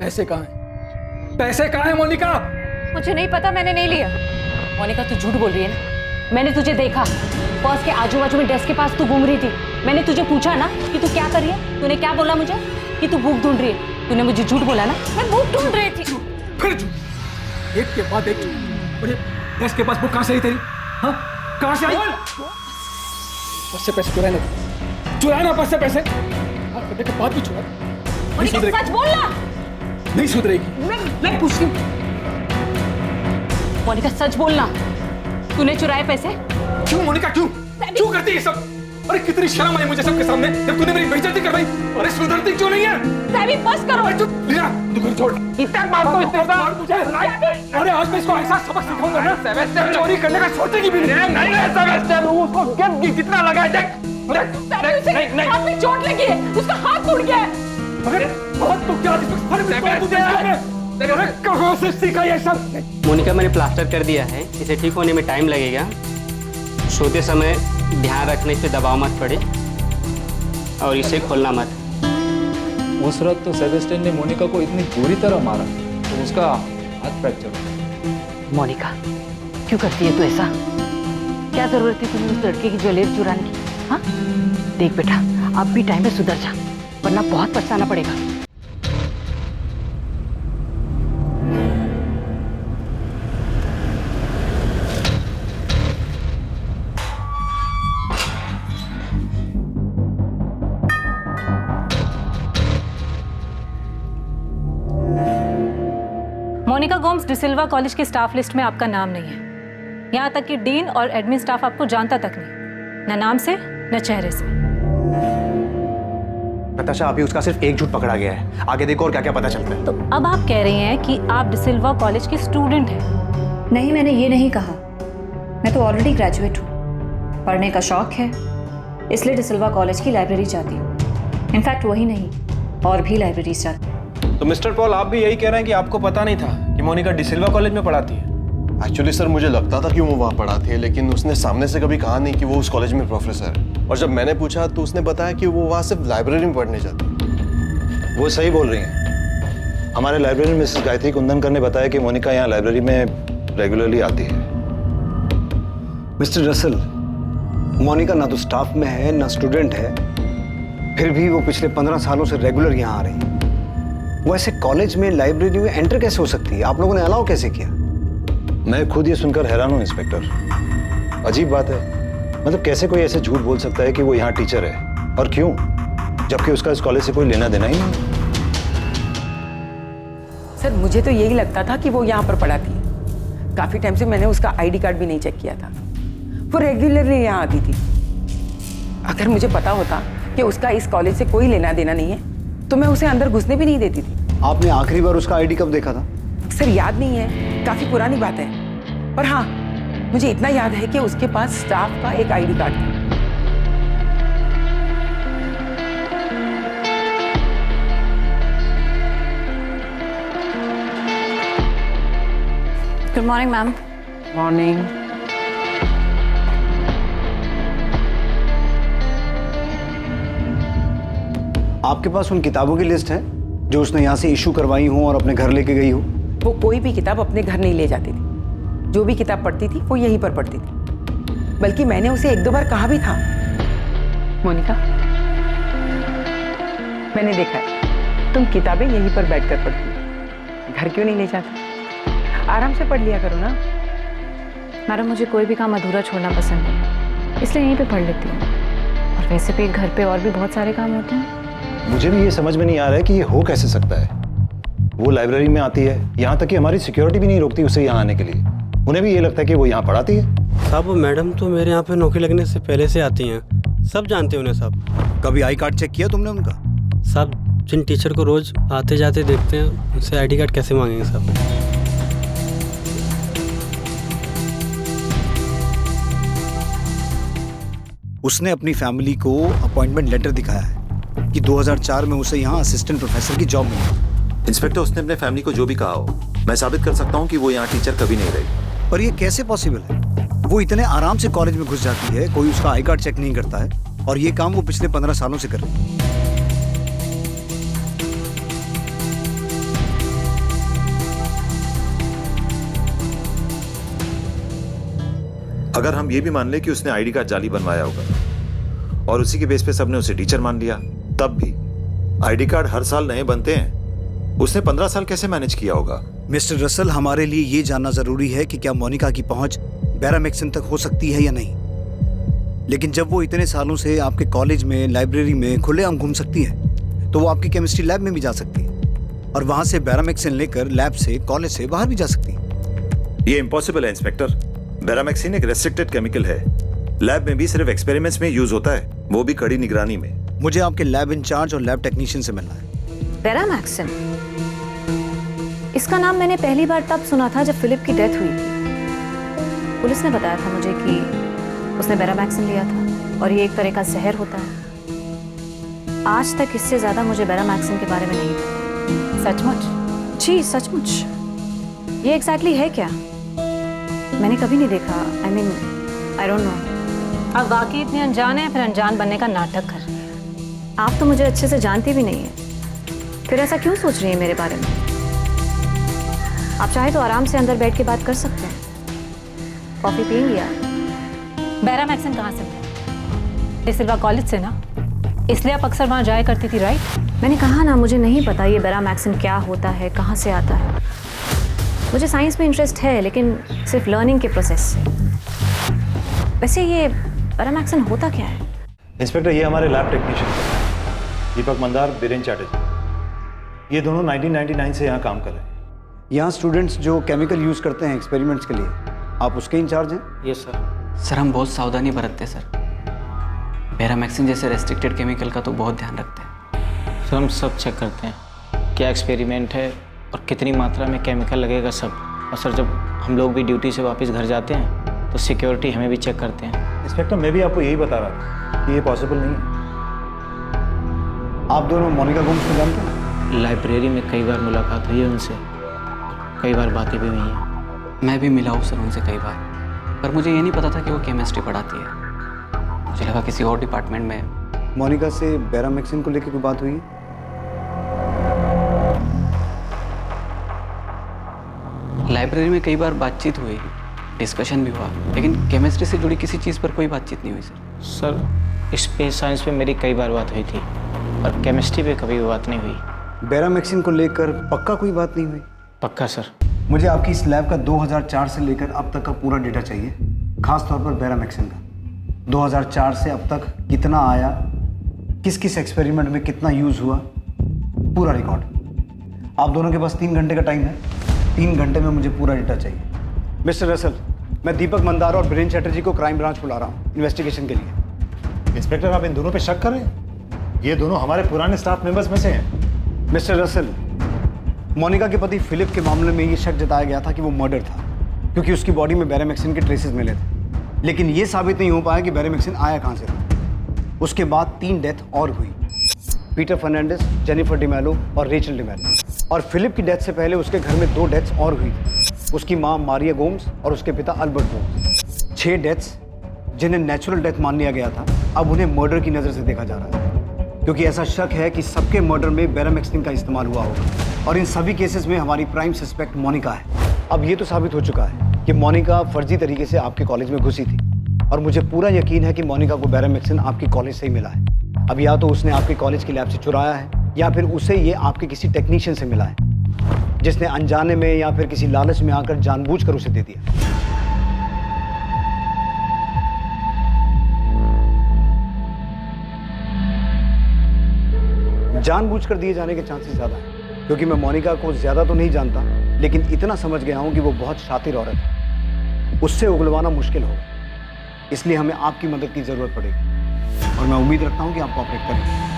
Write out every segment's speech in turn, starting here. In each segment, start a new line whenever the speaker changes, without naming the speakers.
पैसे कहाँ हैं? पैसे कहाँ हैं मोनिका?
मुझे नहीं पता, मैंने नहीं लिया। मोनिका तू झूठ बोल रही है ना? मैंने तुझे देखा बॉस के आजू बाजू में डेस्क के पास तू घूम रही थी। मैंने तुझे पूछा ना कि तू क्या कर रही है, तूने क्या बोला मुझे? कि तू बुक ढूंढ रही है। तूने मुझे झूठ बोला ना, मैं बुक ढूंढ रही थी।
फिर झूठ, एक के बाद एक झूठ। मुझे डेस्क के पास बुक कहाँ से आई तेरी? हाँ, कहाँ से आई? बस से पैसे चुराए ना, बस से पैसे। हाँ, करने के बाद भी चुरा।
मोनिका सच बोलना।
नहीं सुधरेगी।
मैं पूछती हूँ। मोनिका सच बोलना, तूने चुराए पैसे?
क्यों मोनिका, क्यों करती है सब? अरे कितनी शर्म आई मुझे सबके सामने जब तूने मेरी बेइज्जती करवाई। अरे सुधरती क्यों नहीं है?
सैवी बस करो।
लीना, तू घर छोड़। इतना मार तो इतने मार मुझे। अरे आज मैं इसको ऐसा सबक सिखाऊंगा ना, सेमेस्टर चोरी करने का सोचेगी भी नहीं। नहीं सेमेस्टर, उसको कितना लगा है देख।
नहीं, हाथ में चोट लगी है, उसका हाथ टूट गया है।
अरे बहुत तो क्या कहाँ से सीखा ये सब?
मोनिका मैंने प्लास्टर कर दिया है, इसे ठीक होने में टाइम लगेगा। सोते समय ध्यान रखने पे दबाव मत पड़े और इसे खोलना मत।
उस रात तो सेबेस्टियन ने मोनिका को इतनी बुरी तरह मारा तो उसका हाथ फ्रैक्चर।
मोनिका क्यों करती है तू ऐसा? क्या जरूरत थी तुम्हें उस लड़के की ज्वेलरी चुराने की? हाँ देख बेटा, अब भी टाइम में सुधर जा, वरना बहुत पछताना पड़ेगा। मोनिका गोम्स डिसिल्वा कॉलेज के स्टाफ लिस्ट में आपका नाम नहीं है। यहाँ तक कि डीन और एडमिन स्टाफ आपको जानता तक नहीं, न नाम से न चेहरे से।
नताशा, अभी उसका सिर्फ एक झूठ पकड़ा गया है, आगे देखो और क्या क्या पता चलता है।
तो अब आप कह रही हैं कि आप डिसिल्वा कॉलेज की स्टूडेंट हैं?
नहीं, मैंने ये नहीं कहा। मैं तो ऑलरेडी ग्रेजुएट हूँ। पढ़ने का शौक है, इसलिए डिसिल्वा कॉलेज की लाइब्रेरी जाती हूँ। इनफैक्ट वही नहीं, और भी लाइब्रेरीज जाती हूँ।
तो मिस्टर पॉल, आप भी यही कह रहे हैं कि आपको पता नहीं था कि मोनिका डिसिल्वा कॉलेज में पढ़ाती है?
एक्चुअली सर, मुझे लगता था कि वो वहाँ पढ़ाती है, लेकिन उसने सामने से कभी कहा नहीं कि वो उस कॉलेज में प्रोफेसर है। और जब मैंने पूछा तो उसने बताया कि वो वहाँ सिर्फ लाइब्रेरी में पढ़ने जाती है।
वो सही बोल रही हैं। हमारे लाइब्रेरी में मिसेस गायत्री कुंदनकर ने बताया कि मोनिका यहाँ लाइब्रेरी में रेगुलरली आती है।
मिस्टर रसल, मोनिका ना तो स्टाफ में है ना स्टूडेंट है, फिर भी वो पिछले 15 सालों से रेगुलर यहाँ आ रही है। वो ऐसे कॉलेज में लाइब्रेरी में एंटर कैसे हो सकती है? आप लोगों ने अलाउ कैसे किया?
मैं खुद ये सुनकर हैरान हूँ इंस्पेक्टर। अजीब बात है, मतलब कैसे कोई ऐसे झूठ बोल सकता है कि वो यहाँ टीचर है, और क्यों, जबकि उसका इस कॉलेज से कोई लेना देना ही नहीं।
सर मुझे तो यही लगता था कि वो यहाँ पर पढ़ाती है। काफी टाइम से मैंने उसका आईडी कार्ड भी नहीं चेक किया था। वो रेगुलरली यहाँ आती थी। अगर मुझे पता होता कि उसका इस कॉलेज से कोई लेना देना नहीं है तो मैं उसे अंदर घुसने भी नहीं देती थी।
आपने आखिरी बार उसका आईडी कब देखा था?
सर याद नहीं है, काफी पुरानी बात है। पर हाँ, मुझे इतना याद है कि उसके पास स्टाफ का एक आईडी कार्ड था।
Good morning ma'am.
मॉर्निंग।
आपके पास उन किताबों की लिस्ट है जो उसने यहाँ से इशू करवाई हो और अपने घर लेके गई हो?
वो कोई भी किताब अपने घर नहीं ले जाती थी। जो भी किताब पढ़ती थी वो यहीं पर पढ़ती थी। बल्कि मैंने उसे 1-2 बार कहा भी था, मोनिका मैंने देखा है तुम किताबें यहीं पर बैठकर पढ़ती हो, घर क्यों नहीं ले जाती? आराम से पढ़ लिया करो ना।
मैडम मुझे कोई भी काम अधूरा छोड़ना पसंद है, इसलिए यहीं पे पढ़ लेती हूँ। और वैसे भी घर पे और भी बहुत सारे काम होते हैं।
मुझे भी ये समझ में नहीं आ रहा है कि ये हो कैसे सकता है। वो लाइब्रेरी में आती है, यहाँ तक कि हमारी सिक्योरिटी भी नहीं रोकती उसे यहाँ आने के लिए। उन्हें भी ये लगता है कि वो यहाँ पढ़ाती है।
साहब मैडम तो मेरे यहाँ पे नौकरी लगने से पहले से आती हैं, सब जानते हैं उन्हें साहब।
कभी आई कार्ड चेक किया तुमने उनका?
साहब जिन टीचर को रोज आते जाते देखते हैं उनसे आईडी कार्ड कैसे मांगेंगे साहब?
उसने अपनी फैमिली को अपॉइंटमेंट लेटर दिखाया है कि 2004 में उसे यहाँ असिस्टेंट प्रोफेसर की जॉब मिली।
इंस्पेक्टर, उसने अपने फैमिली को जो भी कहा हो, मैं साबित कर सकता हूँ कि वो यहाँ टीचर कभी नहीं रही।
पर ये कैसे पॉसिबल है? वो इतने आराम से कॉलेज में घुस जाती है, कोई उसका आई कार्ड चेक नहीं करता है, और ये काम वो पिछले 15 सालों से कर रही है।
अगर हम ये भी मान ले कि उसने आईडी कार्ड जाली बनवाया होगा और उसी के बेस पे सबने उसे टीचर मान लिया, तब भी आईडी कार्ड हर साल नए बनते हैं। उसने 15 साल कैसे मैनेज किया होगा?
मिस्टर रसल, हमारे लिए ये जानना जरूरी है कि क्या मोनिका की पहुंच बैरामैक्सन तक हो सकती है या नहीं। लेकिन जब वो इतने सालों से आपके कॉलेज में, लाइब्रेरी में खुलेआम घूम सकती है, तो वो आपकी केमिस्ट्री लैब में भी जा सकती है और वहां से बैरामैक्सन लेकर लैब से, कॉलेज से बाहर भी जा सकती है।
ये इम्पॉसिबल है इंस्पेक्टर। बैरामैक्सिन एक रेस्ट्रिक्टेड केमिकल है। लैब में भी सिर्फ एक्सपेरिमेंट्स में यूज होता है, वो भी कड़ी निगरानी में।
मुझे आपके लैब इंचार्ज और लैब टेक्नीशियन से मिलना है।
बैरामैक्सन, इसका नाम मैंने पहली बार तब सुना था जब फिलिप की डेथ हुई थी। पुलिस ने बताया था मुझे कि उसने बैरामैक्सन लिया था और ये एक तरह का जहर होता है। आज तक इससे ज्यादा मुझे बैरामैक्सन के बारे में नहीं पता।
सचमुच?
जी सचमुच। ये एग्जैक्टली है क्या? मैंने कभी नहीं देखा। I don't know.
आप वाकई इतने अनजान हैं, फिर अनजान बनने का नाटक कर रहे हैं।
आप तो मुझे अच्छे से जानती भी नहीं है, फिर ऐसा क्यों सोच रही है मेरे बारे में? आप चाहे तो आराम से अंदर बैठ के बात कर सकते हैं। कॉफी पियेंगी आप?
बैरामैक्सन कहाँ से मिला? डिसिल्वा कॉलेज से ना, इसलिए आप अक्सर वहाँ जाया करती थी, राइट?
मैंने कहा ना, मुझे नहीं पता ये बैरामैक्सन क्या होता है, कहाँ से आता है। मुझे साइंस में इंटरेस्ट है, लेकिन सिर्फ लर्निंग के प्रोसेस से। वैसे ये बैरामैक्सन होता क्या है?
इंस्पेक्टर, ये हमारे लैब टेक्नीशियन हैं, दीपक मंदार, बीरेन चैटर्जी। ये दोनों 1999 से यहाँ काम कर रहे हैं।
यहाँ स्टूडेंट्स जो केमिकल यूज करते हैं एक्सपेरिमेंट्स के लिए, आप उसके इंचार्ज हैं?
यस सर हम बहुत सावधानी बरतते हैं सर। बैरामैक्सिन जैसे रेस्ट्रिक्टेड केमिकल का तो बहुत ध्यान रखते हैं।
सर हम सब चेक करते हैं, क्या एक्सपेरिमेंट है और कितनी मात्रा में केमिकल लगेगा सब। और सर जब हम लोग भी ड्यूटी से वापस घर जाते हैं तो सिक्योरिटी हमें भी चेक करते हैं।
इंस्पेक्टर, मैं भी आपको यही बता रहा था कि ये पॉसिबल नहीं है।
आप दोनों मोनिका गोम्स को जानते हैं?
लाइब्रेरी में कई बार मुलाकात हुई है उनसे, कई बार बातें भी हुई हैं।
मैं भी मिला हूँ सर उनसे कई बार, पर मुझे ये नहीं पता था कि वो केमिस्ट्री पढ़ाती है। मुझे लगा किसी और डिपार्टमेंट में।
मोनिका से बैरामैक्सिन को लेकर कोई बात हुई है?
लाइब्रेरी में कई बार बातचीत हुई, डिस्कशन भी हुआ, लेकिन केमिस्ट्री से जुड़ी किसी चीज़ पर कोई बातचीत नहीं हुई सर।
सर स्पेस साइंस पे मेरी कई बार बात हुई थी, पर केमिस्ट्री पे कभी बात नहीं हुई।
बैरामैक्सिन को लेकर पक्का कोई बात नहीं हुई?
पक्का सर।
मुझे आपकी इस लैब का 2004 से लेकर अब तक का पूरा डेटा चाहिए, खास तौर पर बैरामैक्सिन का। 2004 से अब तक कितना आया, किस किस एक्सपेरिमेंट में कितना यूज़ हुआ, पूरा रिकॉर्ड। आप दोनों के पास 3 घंटे का टाइम है। 3 घंटे में मुझे पूरा डेटा चाहिए। मिस्टर रसल, मैं दीपक मंदार और बीरेन चैटर्जी को क्राइम ब्रांच बुला रहा हूँ इन्वेस्टिगेशन के लिए।
इंस्पेक्टर, आप इन दोनों पे शक कर रहे हैं? ये दोनों हमारे पुराने स्टाफ मेंबर्स में से हैं।
मिस्टर रसल, मोनिका के पति फिलिप के मामले में ये शक जताया गया था कि वो मर्डर था, क्योंकि उसकी बॉडी में बैरामैक्सिन के ट्रेसेस मिले थे। लेकिन ये साबित नहीं हो पाया कि बैरामैक्सिन आया कहाँ से था। उसके बाद 3 डेथ और हुई, पीटर फर्नांडिस, जेनिफर डिमेलो और रेचल डिमेलो। और फिलिप की डेथ से पहले उसके घर में 2 डेथ्स और हुई थी, उसकी माँ मारिया गोम्स और उसके पिता अल्बर्ट गोम्स। 6 डेथ्स जिन्हें नेचुरल डेथ मान लिया गया था, अब उन्हें मर्डर की नज़र से देखा जा रहा है, क्योंकि ऐसा शक है कि सबके मर्डर में बैरामैक्सिन का इस्तेमाल हुआ होगा। और इन सभी केसेस में हमारी प्राइम सस्पेक्ट मोनिका है। अब ये तो साबित हो चुका है कि मोनिका फर्जी तरीके से आपके कॉलेज में घुसी थी, और मुझे पूरा यकीन है कि मोनिका को बैरामैक्सिन आपके कॉलेज से ही मिला है। अब या तो उसने आपके कॉलेज की लैब से चुराया है, या फिर उसे ये आपके किसी टेक्नीशियन से मिला है, जिसने अनजाने में या फिर किसी लालच में आकर जानबूझकर उसे दे दिया। जानबूझकर दिए जाने के चांसेस ज़्यादा हैं, क्योंकि मैं मोनिका को ज़्यादा तो नहीं जानता, लेकिन इतना समझ गया हूं कि वो बहुत शातिर औरत है। उससे उगलवाना मुश्किल होगा, इसलिए हमें आपकी मदद की ज़रूरत पड़ेगी, और मैं उम्मीद रखता हूं कि आप कोऑपरेट करेंगे।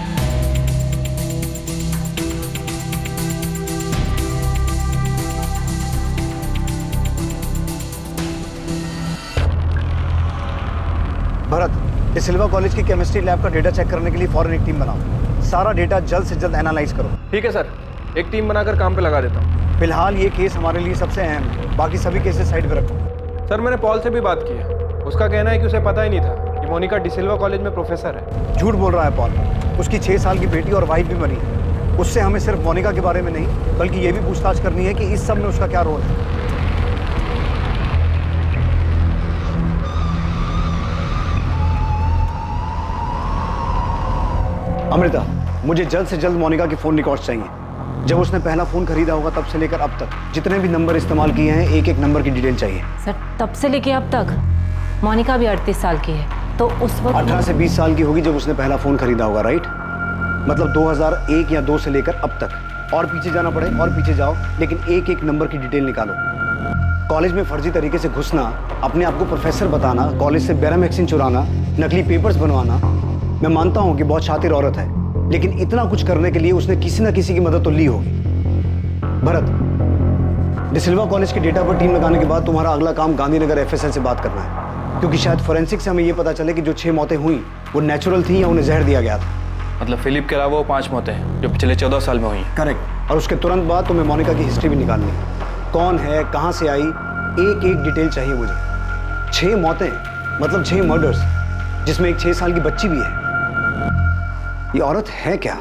भरत, इस सिल्वा कॉलेज की केमिस्ट्री लैब का डेटा चेक करने के लिए फौरन एक टीम बनाओ। सारा डेटा जल्द से जल्द एनालाइज करो।
ठीक है सर, एक टीम बनाकर काम पे लगा देता हूँ।
फिलहाल ये केस हमारे लिए सबसे अहम है, बाकी सभी केसेस साइड पे रखो।
सर मैंने पॉल से भी बात की है, उसका कहना है कि उसे पता ही नहीं था कि मोनिका डिसिल्वा कॉलेज में प्रोफेसर है।
झूठ बोल रहा है पॉल। उसकी 6 साल की बेटी और वाइफ भी मरी है। उससे हमें सिर्फ मोनिका के बारे में नहीं, बल्कि ये भी पूछताछ करनी है कि इस सब में उसका क्या रोल है। अमृता, मुझे जल्द से जल्द मोनिका के फोन रिकॉर्ड्स चाहिए। जब उसने पहला फोन खरीदा होगा तब से लेकर अब तक जितने भी नंबर इस्तेमाल किए हैं, एक एक नंबर की डिटेल चाहिए।
सर तब से लेके अब तक मोनिका भी 38 साल की है, तो उस वक्त
18 से 20 साल की होगी जब उसने पहला फोन खरीदा होगा, राइट? मतलब 2001 या 2 से लेकर अब तक। और पीछे जाना पड़े और पीछे जाओ, लेकिन एक एक नंबर की डिटेल निकालो। कॉलेज में फर्जी तरीके से घुसना, अपने आप को प्रोफेसर बताना, कॉलेज से बेरामैक्सिन चुराना, नकली पेपर्स बनवाना। मैं मानता हूं कि बहुत शातिर औरत है, लेकिन इतना कुछ करने के लिए उसने किसी ना किसी की मदद तो ली होगी। भरत, डिसिल्वा कॉलेज के डेटा पर टीम लगाने के बाद तुम्हारा अगला काम गांधीनगर एफएसएल से बात करना है, क्योंकि शायद फोरेंसिक से हमें यह पता चले कि जो 6 मौतें हुई वो नेचुरल थी या उन्हें जहर दिया गया था।
मतलब फिलिप के अलावा वो 5 मौतें हैं जो पिछले 14 साल में हुई।
करेक्ट। और उसके तुरंत बाद तुम्हें मोनिका की हिस्ट्री भी निकालनी है। कौन है, कहां से आई, एक एक डिटेल चाहिए मुझे। 6 मौतें मतलब 6 मर्डर्स, जिसमें एक 6 साल की बच्ची भी है। ये औरत है क्या?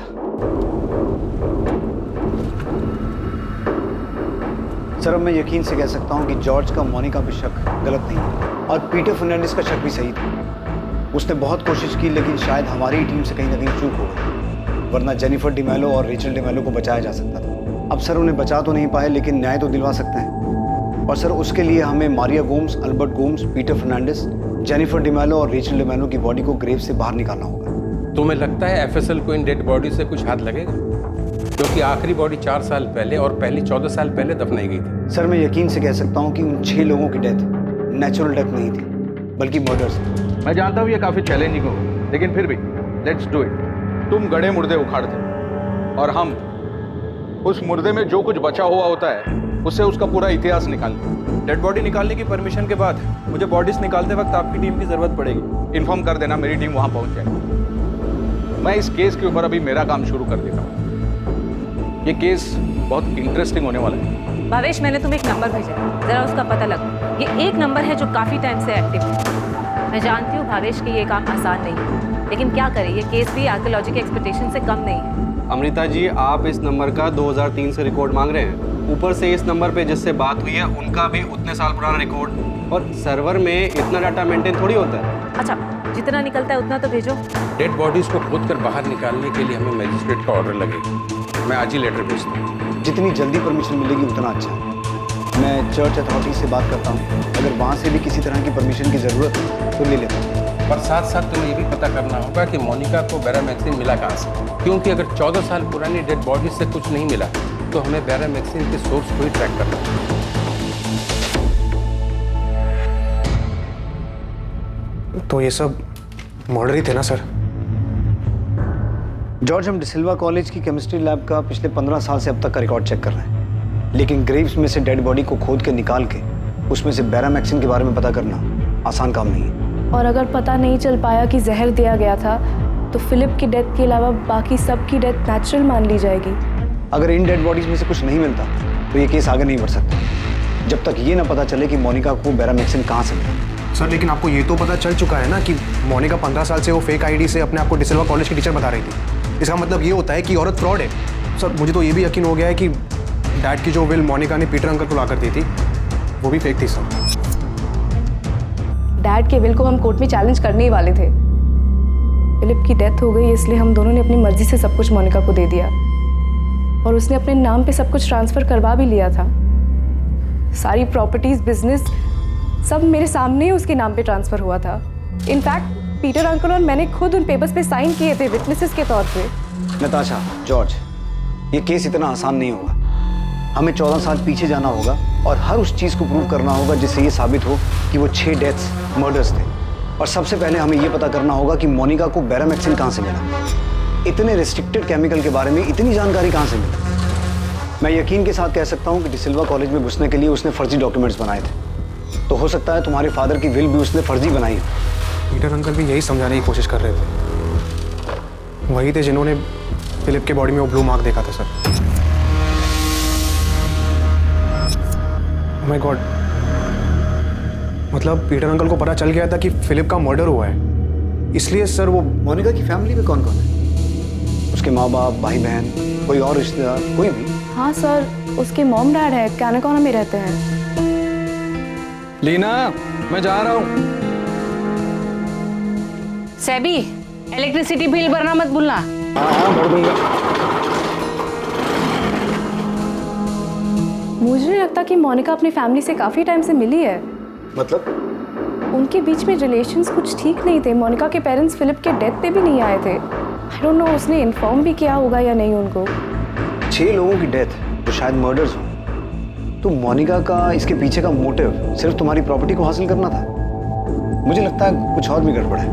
सर, अब मैं यकीन से कह सकता हूं कि जॉर्ज का मोनिका पे शक गलत नहीं है, और पीटर फर्नांडिस का शक भी सही था। उसने बहुत कोशिश की, लेकिन शायद हमारी ही टीम से कहीं ना कहीं चूक हो गई, वरना जेनिफर डिमेलो और रेचल डिमेलो को बचाया जा सकता था। अब सर उन्हें बचा तो नहीं पाए, लेकिन न्याय तो दिलवा सकते हैं। और सर उसके लिए हमें Maria Gomes, Albert Gomes, Peter Fernandes, Jennifer D'Mello और रेचल डिमेलो की बॉडी को ग्रेव से बाहर निकालना होगा।
तुम्हें लगता है एफएसएल को इन डेड बॉडी से कुछ हाथ लगेगा? क्योंकि आखिरी बॉडी 4 साल पहले और पहली 14 साल पहले दफनाई गई थी।
सर, मैं यकीन से कह सकता हूं कि उन 6 लोगों की डेथ नेचुरल डेथ नहीं थी, बल्कि मर्डर्स।
मैं जानता हूँ ये काफी चैलेंजिंग हो, लेकिन फिर भी लेट्स डू इट। तुम गड़े मुर्दे उखाड़ दो और हम उस मुर्दे में जो कुछ बचा हुआ होता है उससे उसका पूरा इतिहास निकाल दो।
डेड बॉडी निकालने की परमिशन के बाद मुझे बॉडीज निकालते वक्त आपकी टीम की जरूरत पड़ेगी।
इन्फॉर्म कर देना, मेरी टीम वहां पहुंच जाएगी। मैं इस केस के ऊपर अभी मेरा काम शुरू कर देता हूँ। ये केस बहुत इंटरेस्टिंग होने वाला है।
भावेश, मैंने तुम्हें एक नंबर भेजा, जरा उसका पता लगा। ये एक नंबर है जो काफी टाइम से एक्टिव है। मैं जानती हूँ भावेश कि ये काम आसान नहीं है, लेकिन क्या करें, ये केस भी आर्कियोलॉजी के एक्सपेक्टेशन से कम नहीं है।
अमृता जी, आप इस नंबर का 2003 से रिकॉर्ड मांग रहे हैं। ऊपर से इस नंबर पे जिससे बात हुई है उनका भी उतने साल पुराना रिकॉर्ड, और सर्वर में इतना डाटा मेंटेन थोड़ी होता है।
अच्छा, जितना निकलता है उतना तो भेजो।
डेड बॉडीज को खोद कर बाहर निकालने के लिए हमें मजिस्ट्रेट का ऑर्डर लगेगा। मैं आज ही लेटर भेजता हूँ।
जितनी जल्दी परमिशन मिलेगी उतना अच्छा है। मैं चर्च अथॉरिटी से बात करता हूँ, अगर वहाँ से भी किसी तरह की परमिशन की ज़रूरत है तो ले लेता हूँ।
पर साथ साथ तुम्हें ये भी पता करना होगा कि मोनिका को बेरामैक्सिन मिला कहाँ से, क्योंकि अगर 14 साल पुरानी डेड बॉडी से कुछ नहीं मिला तो हमें बेरामैक्सिन के सोर्स को ही ट्रैक करना होगा।
तो ये सब मर्डर ही थे ना सर?
जॉर्ज, हम डिसिल्वा कॉलेज की केमिस्ट्री लैब का पिछले 15 साल से अब तक का रिकॉर्ड चेक कर रहे हैं, लेकिन ग्रेव्स में से डेड बॉडी को खोद के निकाल के उसमें से बेरामैक्सिन के बारे में पता करना आसान काम नहीं है।
और अगर पता नहीं चल पाया कि जहर दिया गया था, तो फिलिप की डेथ के अलावा बाकी सब की डेथ नेचुरल मान ली जाएगी।
अगर इन डेड बॉडीज में से कुछ नहीं मिलता तो ये केस आगे नहीं बढ़ सकता, जब तक ये ना पता चले कि मोनिका को बेरामैक्सिन कहाँ से मिला।
सर, लेकिन आपको ये तो पता चल चुका है ना कि मोनिका 15 साल से वो फेक आईडी से अपने आप को डिसिल्वा कॉलेज की टीचर बता रही थी। इसका मतलब ये होता है कि औरत फ्रॉड है। सर, मुझे तो ये भी यकीन हो गया है कि डैड की जो विल मोनिका ने पीटर अंकल को ला कर दी थी वो भी फेक थी। सर,
डैड के विल को हम कोर्ट में चैलेंज करने ही वाले थे। फिलिप की डेथ हो गई, इसलिए हम दोनों ने अपनी मर्जी से सब कुछ मोनिका को दे दिया, और उसने अपने नाम पे सब कुछ ट्रांसफर करवा भी लिया था। सारी प्रॉपर्टीज, बिजनेस सब मेरे सामने ही उसके नाम पे ट्रांसफर हुआ था। इनफैक्ट पीटर अंकल और मैंने खुद उन पेपर्स पे साइन किए थे विटनेसेस के तौर पे।
नताशा, जॉर्ज, ये केस इतना आसान नहीं होगा। हमें 14 साल पीछे जाना होगा और हर उस चीज़ को प्रूव करना होगा जिससे ये साबित हो कि वो 6 डेथ्स मर्डर्स थे। और सबसे पहले हमें ये पता करना होगा कि मोनिका को बेरामैक्सिन कहाँ से मिला। इतने रिस्ट्रिक्टेड केमिकल के बारे में इतनी जानकारी कहाँ से मिली? मैं यकीन के साथ कह सकता हूँ कि डिसिल्वा कॉलेज में घुसने के लिए उसने फर्जी डॉक्यूमेंट्स बनाए थे, तो हो सकता है तुम्हारे फादर की विल भी उसने फर्जी बनाई है।
पीटर अंकल भी यही समझाने की कोशिश कर रहे थे। वही थे जिन्होंने फिलिप के बॉडी में वो ब्लू मार्क देखा था। सर, माय गॉड, मतलब पीटर अंकल को पता चल गया था कि फिलिप का मर्डर हुआ है, इसलिए सर वो।
मोनिका की फैमिली में कौन कौन है? उसके माँ बाप, भाई बहन, कोई और रिश्तेदार, कोई भी?
हाँ सर, उसके मॉम डैड है, कैनाकोना में रहते हैं।
लीना, मैं जा रहा हूँ।
सैबी, इलेक्ट्रिसिटी बिल भरना मत भूलना।
हाँ भर दूंगा।
मुझे नहीं लगता कि मोनिका अपनी फैमिली से काफ़ी टाइम से मिली है।
मतलब
उनके बीच में रिलेशंस कुछ ठीक नहीं थे। मोनिका के पेरेंट्स फिलिप के डेथ पे भी नहीं आए थे। आई डोंट नो उसने इन्फॉर्म भी किया होगा या नहीं उनको।
6 लोगों की डेथ तो शायद मर्डर्स हो, तो मोनिका का इसके पीछे का मोटिव सिर्फ तुम्हारी प्रॉपर्टी को हासिल करना था। मुझे लगता है कुछ और भी गड़बड़ है।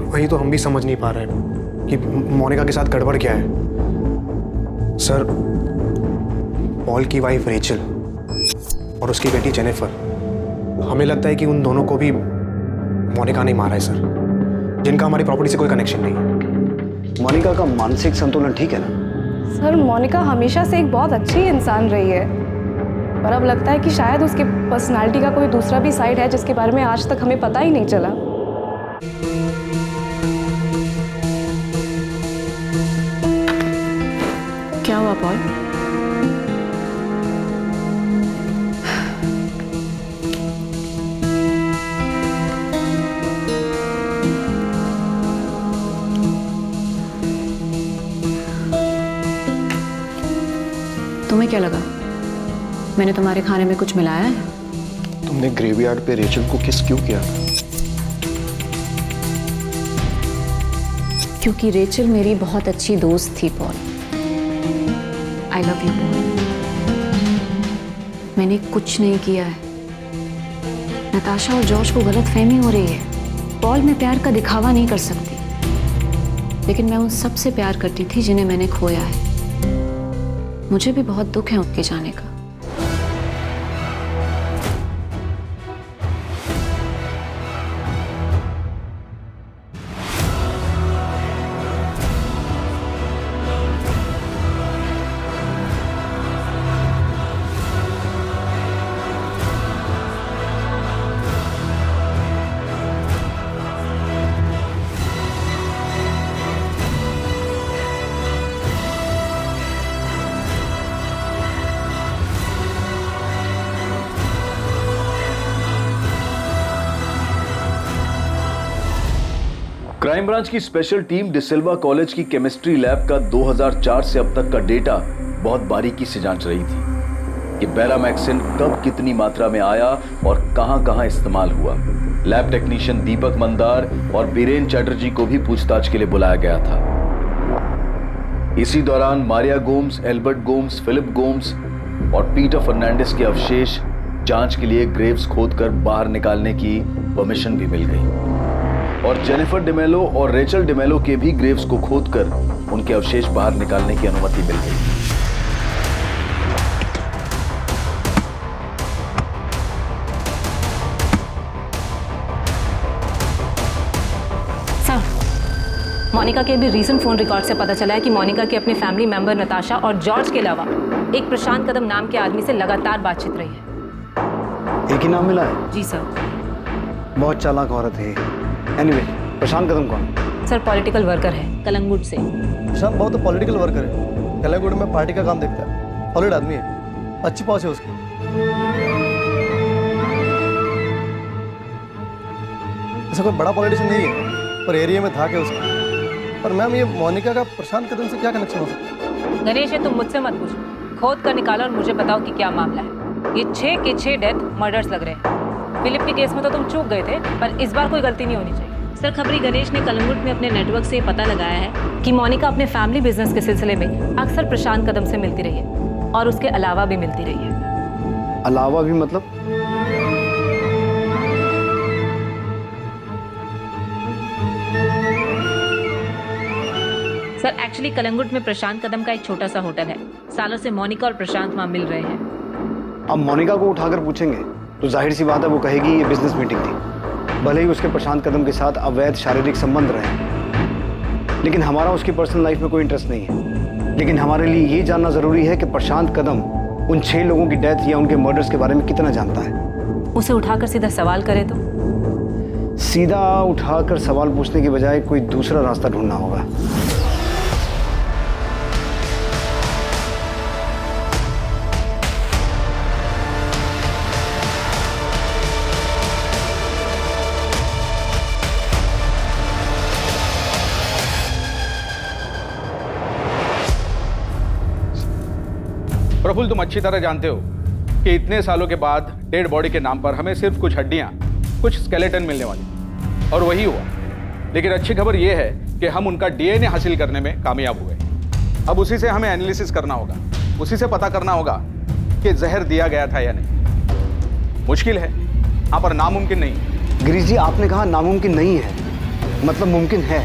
वही तो हम भी समझ नहीं पा रहे हैं कि मोनिका के साथ गड़बड़ क्या है। सर, पॉल की वाइफ रेचल और उसकी बेटी जेनिफर, हमें लगता है कि उन दोनों को भी मोनिका ने मारा है सर, जिनका हमारी प्रॉपर्टी से कोई कनेक्शन नहीं है।
मोनिका का मानसिक संतुलन ठीक है ना?
सर, मोनिका हमेशा से एक बहुत अच्छी इंसान रही है, पर अब लगता है कि शायद उसके पर्सनालिटी का कोई दूसरा भी साइड है जिसके बारे में आज तक हमें पता ही नहीं चला।
क्या हुआ पॉल? तुम्हें क्या लगा मैंने तुम्हारे खाने में कुछ मिलाया है?
तुमने ग्रेवयार्ड पे रेचल को किस क्यों किया?
क्योंकि रेचल मेरी बहुत अच्छी दोस्त थी Paul. I love you Paul. मैंने कुछ नहीं किया है। नताशा और जॉर्ज को गलतफहमी हो रही है। पॉल मैं प्यार का दिखावा नहीं कर सकती, लेकिन मैं उन सब से प्यार करती थी जिन्हें मैंने खोया है। मुझे भी बहुत दुख है उनके जाने का।
क्राइम ब्रांच की स्पेशल टीम डिसिल्वा कॉलेज की केमिस्ट्री लैब का 2004 से अब तक का डेटा बहुत बारीकी से जांच रही थी कि बेरामैक्सिन कब कितनी मात्रा में आया और कहां-कहां इस्तेमाल हुआ। लैब टेक्नीशियन दीपक मंदार और बीरेन चैटर्जी को भी पूछताछ के लिए बुलाया गया था। इसी दौरान मारिया गोम्स, एल्बर्ट गोम्स, फिलिप गोम्स और पीटर फर्नांडिस के अवशेष जांच के लिए ग्रेव्स खोदकर बाहर निकालने की परमिशन भी मिल गई और जेनिफर डिमेलो और रेचल डिमेलो के भी ग्रेव्स को खोदकर उनके अवशेष बाहर निकालने की अनुमति मिल गई।
सर, मोनिका के भी रीसेंट फोन रिकॉर्ड से पता चला है कि मोनिका की अपने फैमिली मेंबर नताशा और जॉर्ज के अलावा एक प्रशांत कदम नाम के आदमी से लगातार बातचीत रही है।
एक ही नाम मिला है?
जी सर।
बहुत चालाक औरत है। एनीवे, प्रशांत कदम कौन?
सर, पॉलिटिकल वर्कर है कलंगुट से।
प्रशांत बहुत पॉलिटिकल वर्कर है, कलंगुट में पार्टी का काम देखता है, सॉलिड आदमी है, अच्छी पहुंच है उसकी। ऐसा कोई बड़ा पॉलिटिशियन नहीं है, पर एरिया में धाक है उसका। पर मैम, ये मोनिका का प्रशांत कदम से क्या कनेक्शन हो सकता है?
गणेश, ये तुम मुझसे मत पूछो, खोद कर निकालो और मुझे बताओ कि क्या मामला है। ये 6 के 6 डेथ मर्डर्स लग रहे हैं। फिलिप के केस में तो तुम चूक गए थे, पर इस बार कोई गलती नहीं होनी चाहिए। सर, खबरी गणेश ने कलंगुट में अपने नेटवर्क से पता लगाया है कि मोनिका अपने फैमिली बिजनेस के सिलसिले में अक्सर प्रशांत कदम से मिलती रही है और उसके अलावा भी मिलती रही है।
अलावा भी मतलब?
सर, एक्चुअली कलंगुट में प्रशांत कदम का एक छोटा सा होटल है। सालों से मोनिका और प्रशांत वहाँ मिल रहे हैं।
अब मोनिका को उठाकर पूछेंगे तो जाहिर सी बात है वो कहेगी ये बिजनेस मीटिंग थी, भले ही उसके प्रशांत कदम के साथ अवैध शारीरिक संबंध रहे, लेकिन हमारा उसकी पर्सनल लाइफ में कोई इंटरेस्ट नहीं है। लेकिन हमारे लिए ये जानना जरूरी है कि प्रशांत कदम उन 6 लोगों की डेथ या उनके मर्डर्स के बारे में कितना जानता है।
उसे उठाकर सीधा सवाल करे तो?
सीधा उठाकर सवाल पूछने की बजाय कोई दूसरा रास्ता ढूंढना होगा।
प्रफुल्ल, तुम अच्छी तरह जानते हो कि इतने सालों के बाद डेड बॉडी के नाम पर हमें सिर्फ कुछ हड्डियां, कुछ स्केलेटन मिलने वाली, और वही हुआ। लेकिन अच्छी खबर यह है कि हम उनका डीएनए हासिल करने में कामयाब हुए। अब उसी से हमें एनालिसिस करना होगा, उसी से पता करना होगा कि जहर दिया गया था या नहीं। मुश्किल है, हाँ, पर नामुमकिन नहीं।
गिरीश जी, आपने कहा नामुमकिन नहीं है, मतलब मुमकिन है।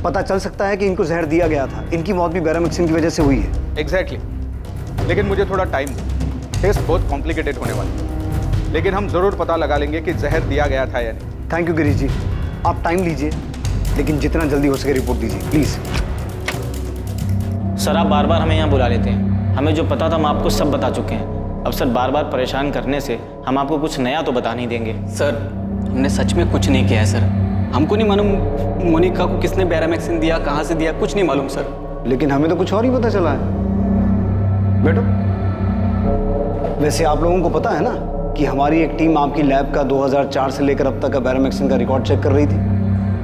पता चल सकता है कि इनको जहर दिया गया था। इनकी मौत भी बैरामिक्सिन की वजह से हुई है।
एग्जैक्टली। लेकिन मुझे थोड़ा टाइम दो, टेस्ट बहुत कॉम्प्लिकेटेड होने वाला है, लेकिन हम जरूर पता लगा लेंगे कि जहर दिया गया था या नहीं।
थैंक यू गिरीश जी, आप टाइम लीजिए, लेकिन जितना जल्दी हो सके रिपोर्ट दीजिए प्लीज।
सर, आप बार बार हमें यहाँ बुला लेते हैं। हमें जो पता था हम आपको सब बता चुके हैं। अब सर बार बार परेशान करने से हम आपको कुछ नया तो बता नहीं देंगे।
सर, हमने सच में कुछ नहीं किया है सर। हमको नहीं मालूम मोनिका को किसने बैरामैक्सिन दिया, कहाँ से दिया, कुछ नहीं मालूम सर।
लेकिन हमें तो कुछ और ही पता चला है। बैठो। वैसे आप लोगों को पता है ना कि हमारी एक टीम आपकी लैब का 2004 से लेकर अब तक का बैरामैक्सिन का रिकॉर्ड चेक कर रही थी।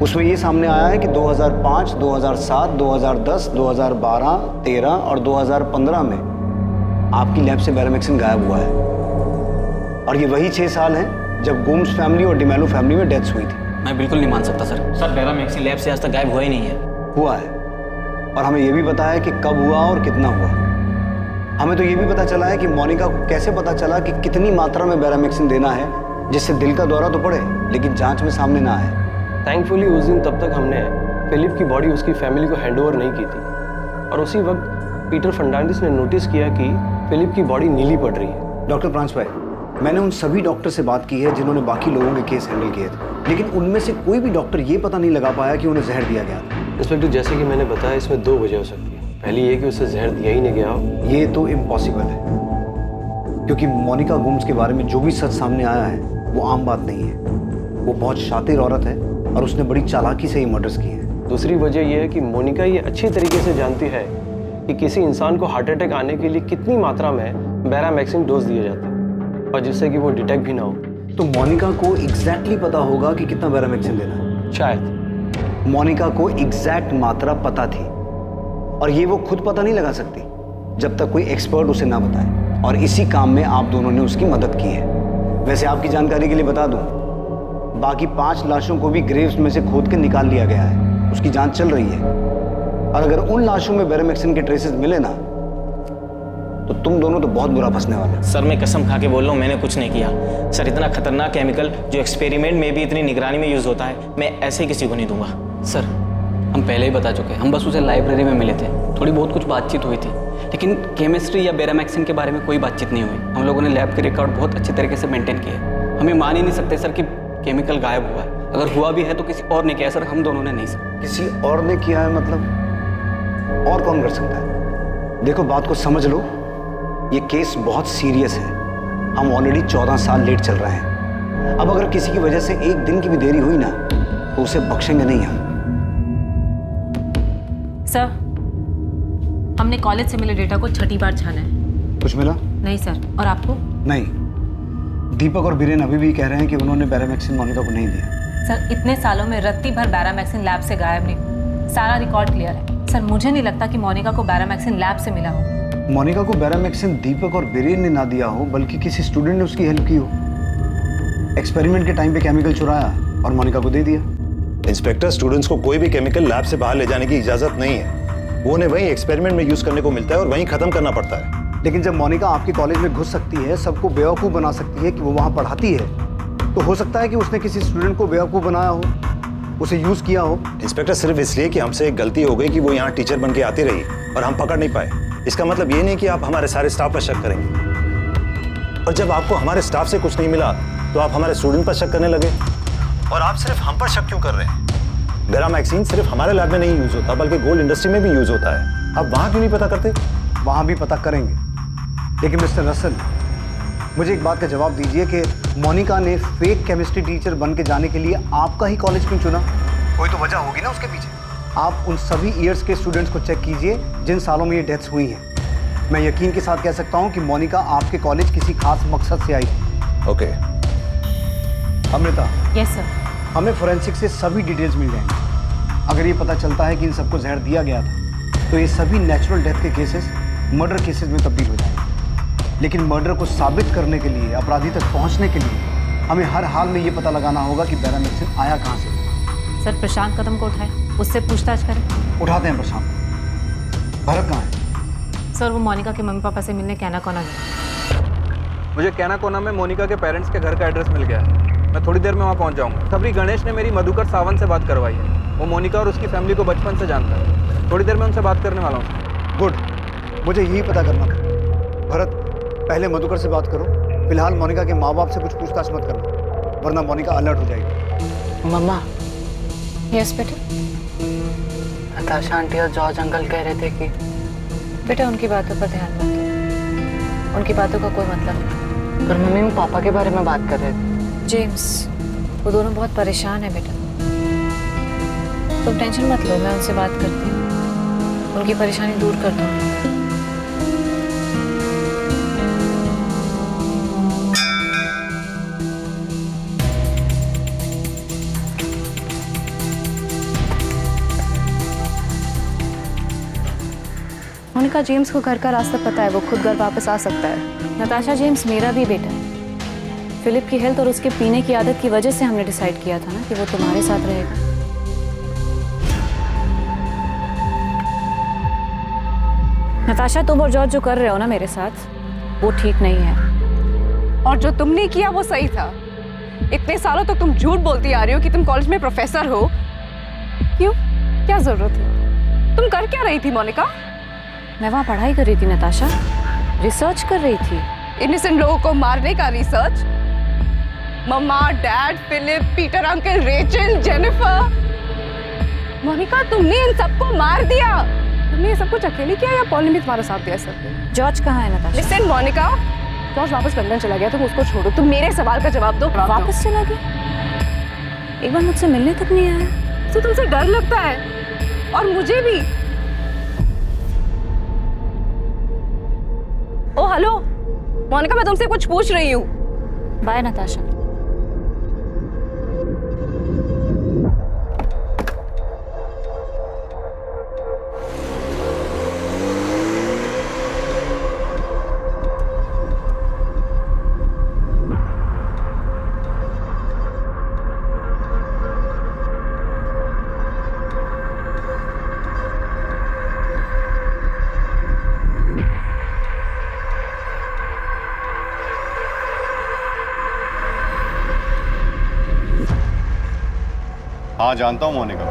उसमें ये सामने आया है कि 2005, 2007, 2010, 2012, 13 और 2015 में आपकी लैब से बैरामैक्सिन गायब हुआ है। और ये वही 6 साल हैं जब गोम्स फैमिली और डिमेलो फैमिली में डेथ्स हुई थी।
मैं बिल्कुल नहीं मान सकता सर।
सर, बैरामैक्सिन लैब से आज तक गायब हुआ ही नहीं है।
हुआ है, और हमें यह भी पता है कि कब हुआ और कितना हुआ। हमें तो ये भी पता चला है कि मोनिका को कैसे पता चला कि कितनी मात्रा में बैरामैक्सिन देना है जिससे दिल का दौरा तो पड़े लेकिन जांच में सामने ना आए।
थैंकफुली उस दिन तब तक हमने फिलिप की बॉडी उसकी फैमिली को हैंडओवर नहीं की थी, और उसी वक्त पीटर फर्नांडिस ने नोटिस किया कि फिलिप की बॉडी नीली पड़ रही है।
डॉक्टर प्रांस भाई, मैंने उन सभी डॉक्टर से बात की है जिन्होंने बाकी लोगों के केस हैंडल किए थे, लेकिन उनमें से कोई भी डॉक्टर ये पता नहीं लगा पाया कि उन्हें जहर दिया गया था।
इंस्पेक्टर, जैसे कि मैंने बताया, इसमें 2 वजह हो सकती है। पहली ये कि उसे जहर दिया ही नहीं गया हो।
ये तो इम्पॉसिबल है, क्योंकि मोनिका गुम्स के बारे में जो भी सच सामने आया है वो आम बात नहीं है। वो बहुत शातिर औरत है और उसने बड़ी चालाकी से ही मर्डर्स किए हैं।
दूसरी वजह यह है कि मोनिका ये अच्छी तरीके से जानती है कि किसी इंसान को हार्ट अटैक आने के लिए कितनी मात्रा में बैरामैक्सिन डोज दिया जाता है, और जिससे कि वो डिटेक्ट भी ना हो।
तो मोनिका को एग्जैक्टली पता होगा कि कितना बैरामैक्सिन देना है।
शायद
मोनिका को एग्जैक्ट मात्रा पता थी, और ये वो खुद पता नहीं लगा सकती जब तक कोई एक्सपर्ट उसे ना बताए, और इसी काम में आप दोनों ने उसकी मदद की है। वैसे आपकी जानकारी के लिए बता दूं, बाकी 5 लाशों को भी ग्रेव्स में से खोद के निकाल लिया गया है। उसकी जांच चल रही है, और अगर उन लाशों में बैरामैक्सिन के ट्रेसेस मिले ना, तो तुम दोनों तो बहुत बुरा फंसने वाले।
सर, मैं कसम खा के बोल रहा हूँ, मैंने कुछ नहीं किया। सर, इतना खतरनाक केमिकल जो एक्सपेरिमेंट में भी इतनी निगरानी में यूज होता है, मैं ऐसे ही किसी को नहीं दूंगा।
सर, हम पहले ही बता चुके हैं, हम बस उसे लाइब्रेरी में मिले थे, थोड़ी बहुत कुछ बातचीत हुई थी, लेकिन केमिस्ट्री या बैरामैक्सिन के बारे में कोई बातचीत नहीं हुई। हम लोगों ने लैब के रिकॉर्ड बहुत अच्छे तरीके से मेंटेन किए। हमें मान ही नहीं सकते सर कि केमिकल गायब हुआ है। अगर हुआ भी है तो किसी और ने किया है सर, हम दोनों ने नहीं सर।
किसी और ने किया है मतलब? और कौन कर सकता है? देखो, बात को समझ लो, ये केस बहुत सीरियस है। हम ऑलरेडी 14 साल लेट चल रहे हैं। अब अगर किसी की वजह से एक दिन की भी देरी हुई ना, तो उसे बख्शेंगे नहीं हम।
सर, हमने कॉलेज से मिले डेटा को 6ठी बार छाना है।
कुछ मिला?
नहीं सर। और आपको?
नहीं। दीपक और बीरेन अभी भी कह रहे हैं कि उन्होंने बैरामैक्सिन मोनिका को नहीं दिया।
सर, इतने सालों में रत्ती भर बैरामैक्सिन लैब से गायब नहीं, सारा रिकॉर्ड क्लियर है। सर, मुझे नहीं लगता कि मोनिका को बैरामैक्सिन लैब से मिला हो।
मोनिका को बैरामैक्सिन दीपक और बीरेन ने ना दिया हो, बल्कि किसी स्टूडेंट ने उसकी हेल्प की हो। एक्सपेरिमेंट के टाइम पे केमिकल चुराया और मोनिका को दे दिया।
इंस्पेक्टर, स्टूडेंट्स को कोई भी केमिकल लैब से बाहर ले जाने की इजाजत नहीं है। वो उन्हें वहीं एक्सपेरिमेंट में यूज करने को मिलता है और वहीं खत्म करना पड़ता है।
लेकिन जब मोनिका आपके कॉलेज में घुस सकती है, सबको बेवकूफ़ बना सकती है कि वो वहाँ पढ़ाती है, तो हो सकता है कि उसने किसी स्टूडेंट को बेवकूफ़ बनाया हो, उसे यूज किया हो।
इंस्पेक्टर, सिर्फ इसलिए कि हमसे एक गलती हो गई कि वो यहाँ टीचर बन के आती रही और हम पकड़ नहीं पाए, इसका मतलब ये नहीं कि आप हमारे सारे स्टाफ पर शक करेंगे। और जब आपको हमारे स्टाफ से कुछ नहीं मिला तो आप हमारे स्टूडेंट पर शक करने लगे। और आप सिर्फ हम पर शक क्यों कर रहे हैं? बैरामैक्सिन सिर्फ हमारे लैब में नहीं यूज होता, बल्कि गोल्ड इंडस्ट्री में भी यूज होता है। आप वहाँ क्यों नहीं पता करते?
वहाँ भी पता करेंगे, लेकिन मिस्टर रसल, मुझे एक बात का जवाब दीजिए कि मोनिका ने फेक केमिस्ट्री टीचर बन के जाने के लिए आपका ही कॉलेज क्यों चुना? कोई तो वजह होगी ना उसके पीछे। आप उन सभी ईयर्स के स्टूडेंट्स को चेक कीजिए जिन सालों में ये डेथ्स हुई हैं। मैं यकीन के साथ कह सकता हूँ कि मोनिका आपके कॉलेज किसी खास मकसद से आई थी।
ओके।
अमृता।
Yes sir.
हमें फोरेंसिक से सभी डिटेल्स मिल जाएंगे। अगर ये पता चलता है कि इन सबको जहर दिया गया था, तो ये सभी नेचुरल डेथ के केसेस मर्डर केसेस में तब्दील हो जाएंगे, लेकिन मर्डर को साबित करने के लिए, अपराधी तक पहुंचने के लिए हमें हर हाल में ये पता लगाना होगा कि बेरा मैक्सिन आया कहाँ से।
सर प्रशांत कदम को उठाए, उससे पूछताछ करें।
उठाते हैं प्रशांत। भरत कहाँ है?
सर वो मोनिका के मम्मी पापा से मिलने कैना कोना गया।
मुझे कैना कोना में मोनिका के पेरेंट्स के घर का एड्रेस मिल गया है। मैं थोड़ी देर में वहाँ पहुँच जाऊँगा। खबरी गणेश ने मेरी मधुकर सावंत से बात करवाई है। वो मोनिका और उसकी फैमिली को बचपन से जानता है। थोड़ी देर में उनसे बात करने वाला हूँ।
गुड, मुझे यही पता करना था। भरत, पहले मधुकर से बात करो। फिलहाल मोनिका के माँ बाप से कुछ पूछताछ मत करना, वरना मोनिका अलर्ट हो जाएगी।
मम्मा,
यस बेटा।
नताशा आंटी और जॉर्ज अंकल कह रहे थे कि
बेटा उनकी बातों पर ध्यान मत दो, उनकी बातों का कोई मतलब नहीं।
पर मम्मी वो पापा के बारे में बात कर रहे थे।
जेम्स, वो दोनों बहुत परेशान है बेटा। तुम टेंशन मत लो, मैं उनसे बात करती हूँ, उनकी परेशानी दूर कर दूँगी।
मोनिका, जेम्स को घर का रास्ता पता है, वो खुद घर वापस आ सकता है।
नताशा, जेम्स मेरा भी बेटा है। फिलिप की हेल्थ और उसके पीने की आदत की वजह से हमने डिसाइड किया था ना कि वो तुम्हारे साथ रहेगा। नताशा, तुम और जॉर्ज जो कर रहे हो ना मेरे साथ, वो ठीक नहीं है।
और जो तुमने किया वो सही था। इतने सालों तक तुम झूठ बोलती आ रही हो कि तुम कॉलेज में प्रोफेसर हो। क्यों? क्या जरूरत थी? तुम कर क्या रही थी मोनिका?
मैं वहाँ पढ़ाई कर रही थी नताशा, रिसर्च कर रही थी।
इनोसेंट लोगों को मारने का research? Mamma, dad, Philip, Peter uncle, Rachel, Jennifer. Monica, तुमने इन सबको मार दिया। तुमने ये सब कुछ अकेले किया या पॉल ने भी तुम्हारा साथ दिया सब?
जॉर्ज कहाँ है नताशा?
लिसन मोनिका, जॉर्ज वापस लंदन चला गया, तुम उसको छोड़ो। तुम मेरे सवाल का जवाब दो।
वापस चला गया? एक बार मुझसे मिलने तक नहीं आया।
तो तुमसे डर लगता है? और मुझे भी। ओ हेलो मोनिका, मैं तुमसे कुछ पूछ रही हूँ।
बाय नताशा।
हाँ जानता हूँ मोनिका,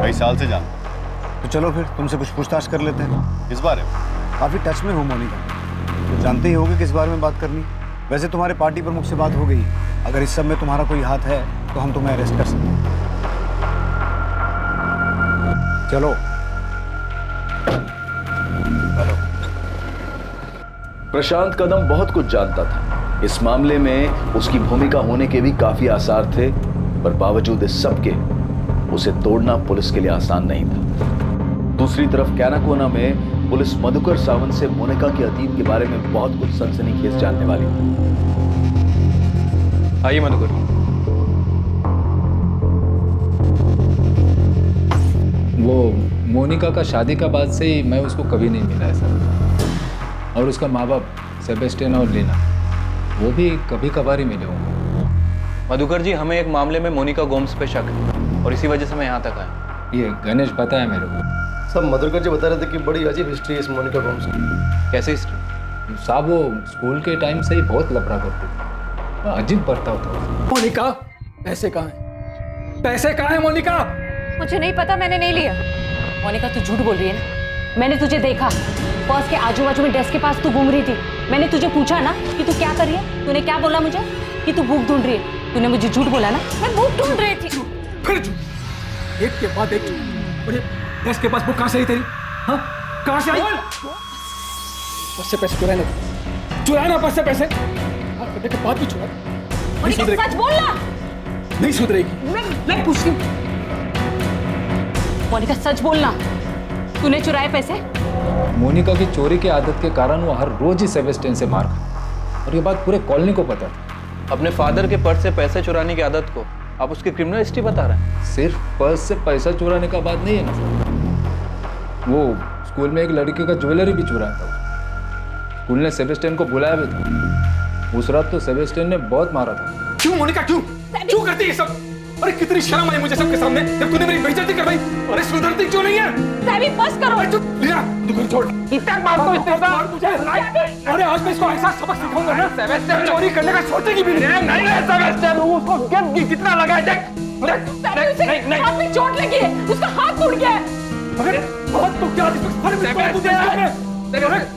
कई साल से जानता हूँ।
तो चलो फिर तुमसे कुछ पूछताछ कर लेते हैं।
इस बारे में
काफ़ी टच में हो मोनिका, तो जानते ही होगे किस बारे में बात करनी। वैसे तुम्हारे पार्टी प्रमुख से बात हो गई। अगर इस सब में तुम्हारा कोई हाथ है तो हम तुम्हें अरेस्ट कर सकते हैं। चलो
हेलो। प्रशांत कदम बहुत कुछ जानता था। इस मामले में उसकी भूमिका होने के भी काफी आसार थे, पर बावजूद इस सब के उसे तोड़ना पुलिस के लिए आसान नहीं था। दूसरी तरफ कैनाकोना में पुलिस मधुकर सावंत से मोनिका के अतीत के बारे में बहुत कुछ सनसनीखेज जानने वाली थी।
आइए मधुकर।
वो मोनिका का शादी का बाद से ही मैं उसको कभी नहीं मिला है सर। और उसका माँ बाप सेबेस्टियन और लीना, वो भी कभी कभार ही मिले होंगे।
मधुकर जी, हमें एक मामले में मोनिका गोम्स पे शक है और इसी वजह से मैं यहाँ तक आया।
ये गणेश पता है मेरे को।
सब मधुकर जी बता रहे थे कि बड़ी अजीब हिस्ट्री है इस मोनिका गोम्स की।
कैसे हिस्ट्री?
साहब वो स्कूल के टाइम से ही बहुत लफड़ा करती थी, अजीब बर्ताव था।
मोनिका, पैसे कहाँ हैं? पैसे कहाँ हैं मोनिका?
मुझे नहीं पता, मैंने नहीं लिया। मोनिका, तू झूठ बोल रही है ना? मैंने तुझे देखा, पर्स के आजू बाजू में डेस्क के पास तू घूम रही थी। मैंने तुझे पूछा ना कि तू क्या कर रही है, तूने क्या बोला मुझे? कि तू बुक ढूंढ रही है। तूने मुझे झूठ बोला ना? मैं बुक ढूंढ रही थी।
फिर झूठ, एक के बाद एक झूठ। अरे डेस्क के पास बुक कहाँ से आई तेरी? हाँ, कहाँ से आई? पर्स से पैसे चुराए ना पर्स से पैसे। हाँ, करने के बाद भी चुराए। नहीं सुधरेगी।
सच बोलना।
नहीं सुधरेगी।
मैं पूछती हूँ। मोनिका, सच बोलना, तूने चुराए पैसे?
मोनिका की चोरी की आदत के कारण वो हर रोज ही सेबेस्टियन से मार खाता, और ये बात पूरे कॉलोनी को पता था।
अपने फादर के पर्स से पैसे चुराने की आदत को आप उसकी क्रिमिनल हिस्ट्री बता रहे हैं?
सिर्फ पर्स से पैसा चुराने का बात नहीं है ना, वो स्कूल में एक लड़की का ज्वेलरी भी चुराया था। स्कूल ने सेबेस्टियन को बुलाया भी था। उस रात तो सेबेस्टियन ने बहुत मारा था।
क्यों मोनिका, क्यों क्यों करती है सब? अरे कितनी शर्म आई मुझे सबके सामने जब तूने मेरी बेइज्जती कर दी। अरे सुधरती क्यों नहीं है?
सैमी बस करो।
लीना तू घर छोड़। इतना मार दो, इतना मार मुझे। अरे आज मैं इसको ऐसा सबक सिखाऊंगा ना, सेबेस्टियन चोरी करने का सोचेगी भी नहीं। नहीं है सेबेस्टियन, उसको कितना लगा है देख।
नहीं, हाथ में चोट लगी है, उसका हाथ टूट गया है।
अरे बहुत तो क्या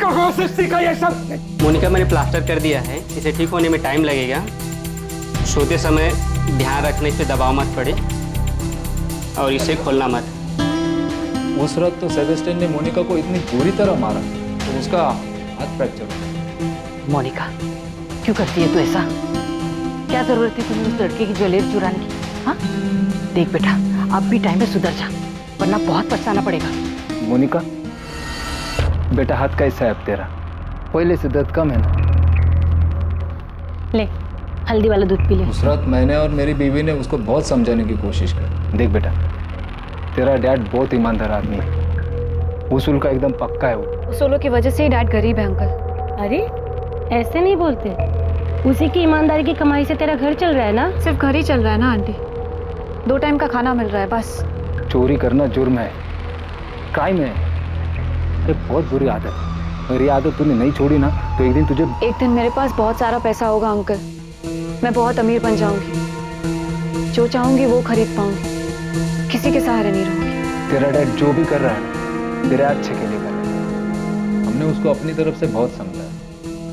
कहाँ से सीखा ये सब?
मोनिका मैंने प्लास्टर कर दिया है, इसे ठीक होने में टाइम लगेगा। सोते समय ध्यान रखने पे दबाव मत पड़े और इसे खोलना मत।
उस रात तो सेबेस्टियन ने मोनिका को इतनी बुरी तरह मारा तो उसका हाथ फ्रैक्चर हो।
मोनिका क्यों करती है तू ऐसा? क्या जरूरत थी तुम्हें उस लड़के की ज्वेलरी चुराने की? हाँ देख बेटा, अब भी टाइम पे सुधर जा, वरना बहुत पछताना पड़ेगा।
मोनिका बेटा, हाथ कैसा है अब तेरा? पहले से दर्द कम है ना?
ले हल्दी वाला दूध पी ले।
उस रात मैंने और मेरी बीवी ने उसको बहुत समझाने की कोशिश की। देख बेटा, तेरा डैड बहुत ईमानदार आदमी है, उसूल का एकदम पक्का है वो।
उसूलों की वजह से ही डैड गरीब है अंकल।
अरे ऐसे नहीं बोलते, उसी की ईमानदारी की कमाई से तेरा घर चल रहा है ना।
सिर्फ घर ही चल रहा है ना आंटी, 2 टाइम का खाना मिल रहा है बस।
चोरी करना जुर्म है, क्राइम है, ये बहुत बुरी आदत है। अगर ये आदत तूने नहीं छोड़ी ना तो एक दिन तुझे।
एक दिन मेरे पास बहुत सारा पैसा होगा अंकल, मैं बहुत अमीर बन जाऊंगी, जो चाहूंगी वो खरीद पाऊंगी, किसी के सहारे नहीं रहूंगी।
तेरा डैड जो भी कर रहा है तेरे अच्छे के लिए कर रहा है। हमने उसको अपनी तरफ से बहुत समझाया,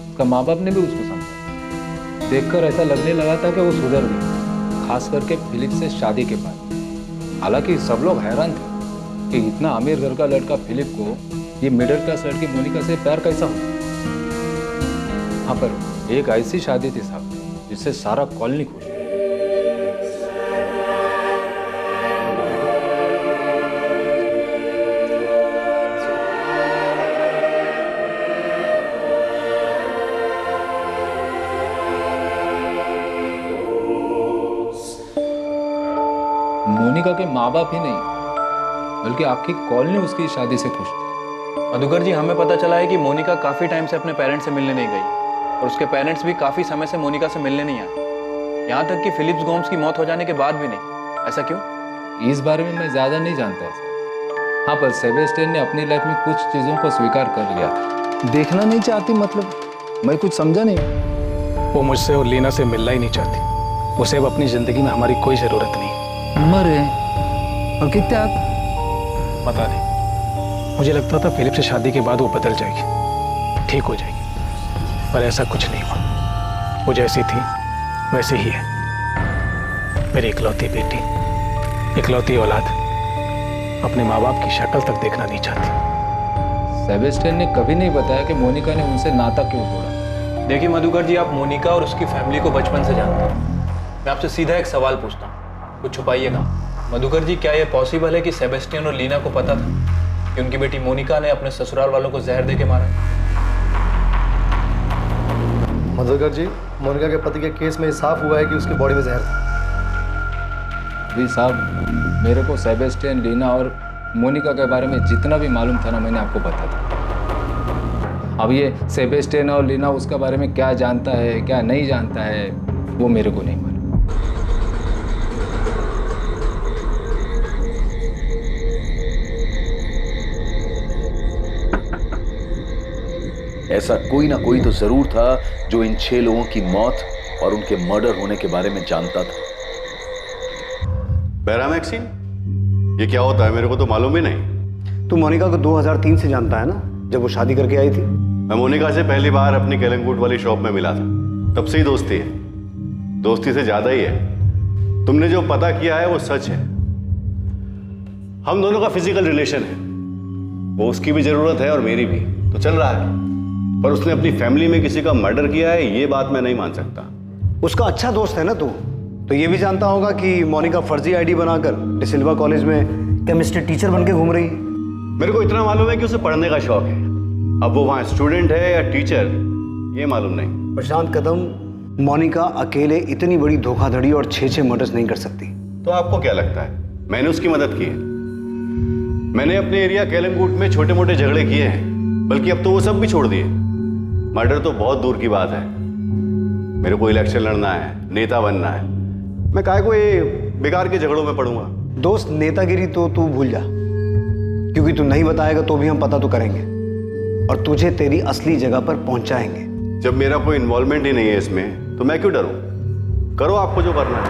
उसका माँ बाप ने भी उसको समझाया। देखकर ऐसा लगने लगा था कि वो सुधर गई, खास करके फिलिप से शादी के बाद। हालांकि सब लोग हैरान थे कि इतना अमीर घर का लड़का फिलिप को ये मिडिल क्लास लड़की मोनिका से प्यार कैसा हो। हाँ पर एक ऐसी शादी थी साहब जिससे सारा कॉलोनी खुश। मोनिका के माँ बाप ही नहीं बल्कि आपकी कॉलोनी उसकी शादी से खुश थी।
मधुकर जी, हमें पता चला है कि मोनिका काफ़ी टाइम से अपने पेरेंट्स से मिलने नहीं गई और उसके पेरेंट्स भी काफ़ी समय से मोनिका से मिलने नहीं आए, यहाँ तक कि फिलिप्स गोम्स की मौत हो जाने के बाद भी नहीं। ऐसा क्यों?
इस बारे में मैं ज़्यादा नहीं जानता है सर। हाँ पर सेबेस्टियन ने अपनी लाइफ में कुछ चीज़ों को स्वीकार कर लिया था। देखना नहीं चाहती मतलब? मैं कुछ समझा नहीं।
वो मुझसे और लीना से मिलना ही नहीं चाहती, उसे अब अपनी ज़िंदगी में हमारी कोई ज़रूरत नहीं।
मरे और कितने आप?
पता नहीं, मुझे लगता था फिलिप से शादी के बाद वो बदल जाएगी, ठीक हो जाएगी, पर ऐसा कुछ नहीं हुआ। वो जैसी थी वैसे ही है। मेरी इकलौती बेटी, इकलौती औलाद अपने माँ बाप की शक्ल तक देखना नहीं चाहती।
सेबेस्टियन ने कभी नहीं बताया कि मोनिका ने उनसे नाता क्यों तोड़ा।
देखिए मधुकर जी, आप मोनिका और उसकी फैमिली को बचपन से जानते हैं। मैं आपसे सीधा एक सवाल पूछता हूँ, कुछ छुपाइएगा। मधुकर जी, क्या यह पॉसिबल है कि सेबेस्टियन और लीना को पता था कि उनकी बेटी मोनिका ने अपने ससुराल वालों को जहर देके मारा?
मधुकर जी, मोनिका के पति के केस में साफ हुआ है कि उसकी बॉडी में जहर था।
जी साहब, मेरे को सेबेस्टियन, लीना और मोनिका के बारे में जितना भी मालूम था ना मैंने आपको बता दिया। अब ये सेबेस्टियन और लीना उसके बारे में क्या जानता है क्या नहीं जानता है वो मेरे को नहीं मालूम।
ऐसा कोई ना कोई तो जरूर था जो इन 6 लोगों की मौत और उनके मर्डर होने के बारे में जानता था।
बैरामैक्सिन, ये क्या होता है? मेरे को तो मालूम ही नहीं।
तू मोनिका को 2003 से जानता है ना, जब वो शादी करके आई थी।
मैं मोनिका से पहली बार अपनी केलंगूट वाली शॉप में मिला था, तब से ही दोस्ती है। दोस्ती से ज्यादा ही है। तुमने जो पता किया है वो सच है। हम दोनों का फिजिकल रिलेशन है, वो उसकी भी जरूरत है और मेरी भी, तो चल रहा है। पर उसने अपनी फैमिली में किसी का मर्डर किया है, ये बात मैं नहीं मान सकता।
उसका अच्छा दोस्त है ना तू, तो ये भी जानता होगा कि मोनिका फर्जी आईडी बनाकर डिसिल्वा कॉलेज में केमिस्ट्री टीचर बन के घूम रही है।
मेरे को इतना मालूम है कि उसे पढ़ने का शौक है। अब वो वहाँ स्टूडेंट है या टीचर, ये मालूम नहीं।
प्रशांत कदम, मोनिका अकेले इतनी बड़ी धोखाधड़ी और 6 मर्डर्स नहीं कर सकती।
तो आपको क्या लगता है मैंने उसकी मदद की है? मैंने अपने एरिया केलंगूट में छोटे मोटे झगड़े किए हैं, बल्कि अब तो वो सब भी छोड़ दिए। मर्डर तो बहुत दूर की बात है। मेरे को इलेक्शन लड़ना है, नेता बनना है। मैं काहे को ये बेकार के झगड़ों में पड़ूंगा।
दोस्त, नेतागिरी तो तू भूल जा, क्योंकि तू नहीं बताएगा तो भी हम पता तो करेंगे और तुझे तेरी असली जगह पर पहुंचाएंगे।
जब मेरा कोई इन्वॉल्वमेंट ही नहीं है इसमें, तो मैं क्यों डरूं? करो आपको जो करना है।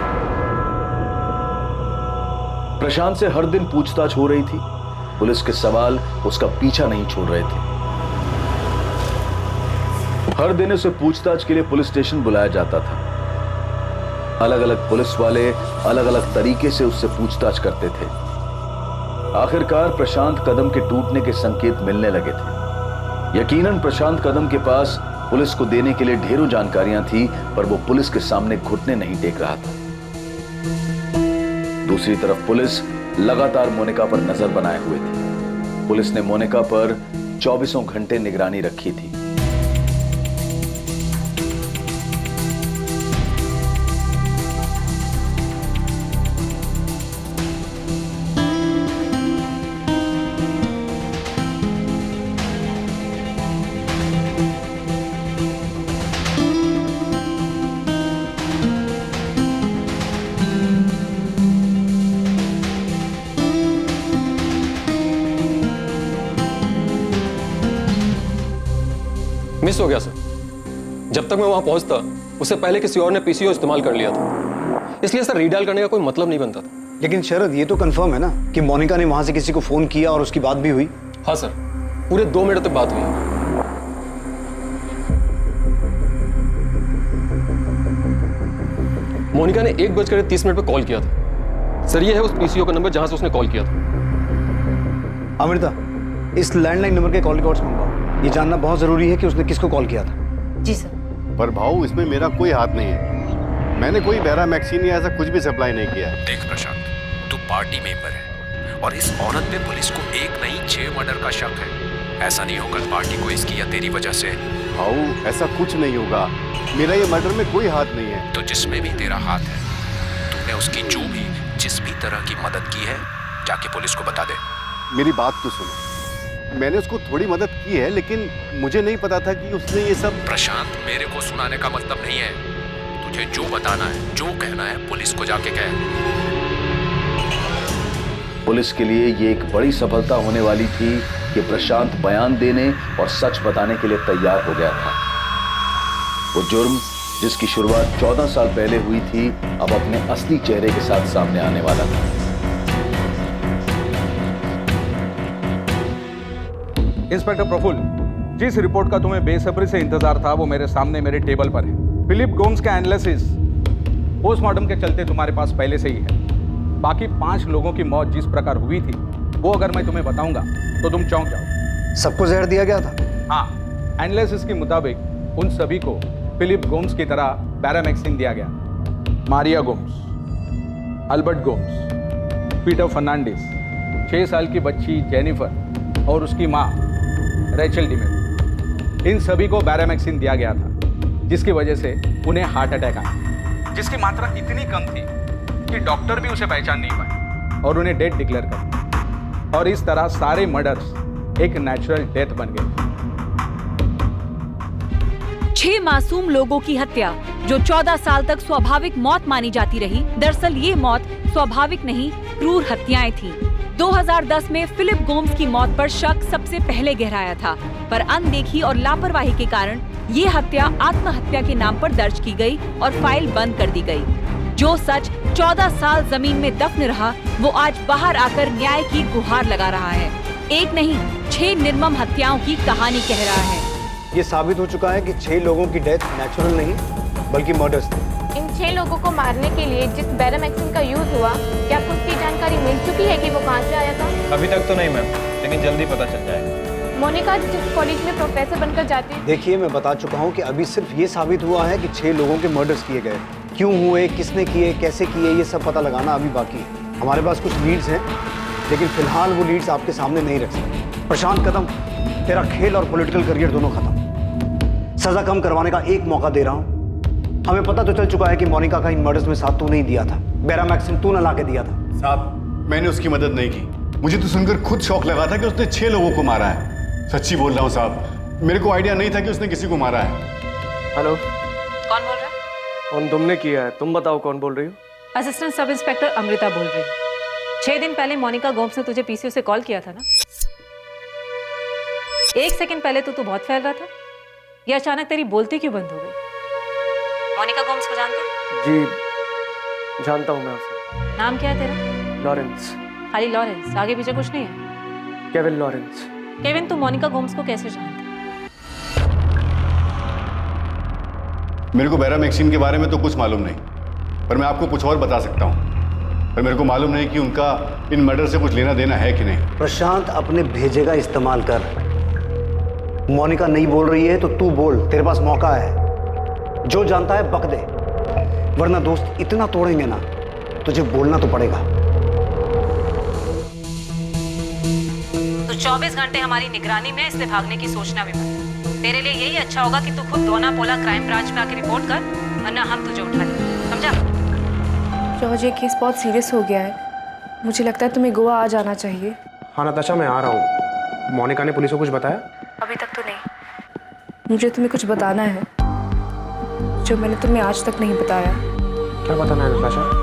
प्रशांत से हर दिन पूछताछ हो रही थी। पुलिस के सवाल उसका पीछा नहीं छोड़ रहे थे। हर दिन उसे पूछताछ के लिए पुलिस स्टेशन बुलाया जाता था। अलग अलग पुलिस वाले अलग अलग तरीके से उससे पूछताछ करते थे। आखिरकार प्रशांत कदम के टूटने के संकेत मिलने लगे थे। यकीनन प्रशांत कदम के पास पुलिस को देने के लिए ढेरों जानकारियां थी, पर वो पुलिस के सामने घुटने नहीं टेक रहा था। दूसरी तरफ पुलिस लगातार मोनिका पर नजर बनाए हुए थी। पुलिस ने मोनिका पर 24 घंटे निगरानी रखी थी।
मिस हो गया सर। जब तक मैं वहां पहुंचता उससे पहले किसी और ने पीसीओ इस्तेमाल कर लिया था, इसलिए सर रीडायल करने का कोई मतलब नहीं बनता था।
लेकिन शरद, ये तो कंफर्म है ना कि मोनिका ने वहां से किसी को फोन किया और उसकी बात भी हुई?
हाँ सर, पूरे 2 मिनट तक बात हुई। मोनिका ने 1:30 पे कॉल किया था। सर ये है उस पीसीओ का नंबर जहां से उसने कॉल किया था।
अमृता, इस लैंडलाइन नंबर के कॉल रिकॉर्ड्स मंगवाओ। ये जानना बहुत जरूरी है कि उसने किसको कॉल किया था।
जी सर।
पर भाऊ, इसमें मेरा कोई हाथ नहीं है। मैंने कोई बैरामैक्सिन या ऐसा कुछ भी सप्लाई नहीं किया है।
देख प्रशांत, तू पार्टी मेंबर है और इस औरत पे पुलिस को 1 नहीं 6 मर्डर का शक है। ऐसा नहीं होकर पार्टी को इसकी या तेरी वजह से।
भाऊ, ऐसा कुछ नहीं होगा। मेरा ये मर्डर में कोई हाथ नहीं है।
तो जिसमें भी तेरा हाथ है, तूने उसकी जो भी जिस भी तरह की मदद की है, जाके पुलिस को बता दे।
मेरी बात तो सुनो, मैंने उसको थोड़ी मदद की है, लेकिन मुझे नहीं पता था कि उसने ये सब।
प्रशांत, मेरे को सुनाने का मतलब नहीं है। तुझे जो बताना है, जो कहना है, पुलिस को जाके कह।
पुलिस के लिए ये एक बड़ी सफलता होने वाली थी कि प्रशांत बयान देने और सच बताने के लिए तैयार हो गया था। वो जुर्म जिसकी शुरुआत 14 साल पहले हुई थी, अब अपने असली चेहरे के साथ सामने आने वाला था।
इंस्पेक्टर प्रफुल्ल, जिस रिपोर्ट का तुम्हें बेसब्री से इंतजार था वो मेरे सामने मेरे टेबल पर है। फिलिप गोम्स का एनालिसिस पोस्टमार्टम के चलते तुम्हारे पास पहले से ही है। बाकी 5 लोगों की मौत जिस प्रकार हुई थी, वो अगर मैं तुम्हें बताऊंगा तो तुम चौंक जाओ।
सबको जहर दिया गया था?
हाँ, एनालिसिस के मुताबिक उन सभी को फिलिप गोम्स की तरह बैरामैक्सिन दिया गया। Maria Gomes, Albert Gomes, Peter Fernandes, 6 साल की बच्ची जेनिफर और उसकी माँ रेचल डिमेल, इन सभी को बैरामैक्सिन दिया गया था, जिसकी वजह से उन्हें हार्ट अटैक आया, जिसकी मात्रा इतनी कम थी कि डॉक्टर भी उसे पहचान नहीं पाए और उन्हें डेड डिक्लेयर कर दिया। और इस तरह सारे मर्डर्स एक नेचुरल डेथ बन गए।
6 मासूम लोगों की हत्या जो 14 साल तक स्वाभाविक मौत मानी जाती रही, दरअसल ये मौत स्वाभाविक नहीं, क्रूर हत्याएं थीं। 2010 में फिलिप गोम्स की मौत पर शक सबसे पहले गहराया था, पर अनदेखी और लापरवाही के कारण ये हत्या आत्महत्या के नाम पर दर्ज की गई और फाइल बंद कर दी गई। जो सच 14 साल जमीन में दफन रहा, वो आज बाहर आकर न्याय की गुहार लगा रहा है। एक नहीं, 6 निर्मम हत्याओं की कहानी कह रहा है।
ये साबित हो चुका है कि 6 लोगों की डेथ नेचुरल नहीं बल्कि मर्डर्स थे।
इन 6 लोगों को मारने के लिए जिस बैरामैक्सिन का यूज हुआ, क्या आपको उसकी जानकारी मिल चुकी है कि वो कहाँ से आया था?
अभी तक तो नहीं मैम, लेकिन जल्दी पता चल जाएगा।
मोनिका जिस कॉलेज में प्रोफेसर बनकर जाती है।
देखिए, मैं बता चुका हूँ कि अभी सिर्फ ये साबित हुआ है कि 6 लोगों के मर्डर्स किए गए। क्यों हुए, किसने किए, कैसे किए, ये सब पता लगाना अभी बाकी है। हमारे पास कुछ लीड्स हैं, लेकिन फिलहाल वो लीड्स आपके सामने नहीं रख सकते। प्रशांत कदम, तेरा खेल और पॉलिटिकल करियर दोनों खत्म। सजा कम करवाने का एक मौका दे रहा हूँ। हमें पता तो चल चुका है कि मोनिका का इन मर्डर्स में साथ तू नहीं दिया था, बैरामैक्सिन तू न ला के दिया था।
साहब, मैंने उसकी मदद नहीं की। मुझे तो सुनकर खुद शौक लगा था कि उसने 6 लोगों को मारा है। सच्ची बोल रहा हूँ साहब, मेरे को आइडिया नहीं था कि उसने किसी को मारा है।
हेलो,
कौन बोल रहा है?
कौन तुमने किया है? तुम बताओ कौन बोल रही हो?
असिस्टेंट सब इंस्पेक्टर अमृता बोल रही हूँ। 6 दिन पहले मोनिका गोम्स ने तुझे पीसीओ से कॉल किया था ना? 1 सेकंड पहले तो तू बहुत फैल रहा था, ये अचानक तेरी बोलती क्यों बंद हो गई? मोनिका गोम्स को जानते हैं?
जी जानता हूँ मैं उसे।
नाम क्या है तेरा?
लॉरेंस।
खाली लॉरेंस, आगे पीछे कुछ नहीं है?
Kevin Lawrence.
केविन, तू मोनिका गोम्स को कैसे जानता?
मेरे को बेरा मैक्सिन के बारे में तो कुछ मालूम नहीं, पर मैं आपको कुछ और बता सकता हूँ। पर मेरे को मालूम नहीं कि उनका इन मर्डर से कुछ लेना देना है कि नहीं।
प्रशांत, अपने भेजे का इस्तेमाल कर। मोनिका नहीं बोल रही है तो तू बोल, तेरे पास मौका है। जो जानता है बक दे, वरना दोस्त इतना तोड़ेंगे ना, तुझे बोलना तो पड़ेगा।
तो 24 घंटे हमारी निगरानी में, इसलिए भागने की सोचना भी मत। तेरे लिए यही अच्छा होगा कि तू खुद दोना पोला क्राइम ब्रांच में आके रिपोर्ट कर, वरना हम तुझे उठा लेंगे, समझा?
जॉर्ज, ये केस बहुत सीरियस हो गया है। मुझे लगता है तुम्हें गोवा आ जाना चाहिए।
हाँ नताशा, मैं आ रहा हूँ। मोनिका ने पुलिस को कुछ बताया?
अभी तक तो नहीं। मुझे तुम्हें कुछ बताना है जो मैंने तुम्हें आज तक नहीं बताया।
क्या बताना है नताशा?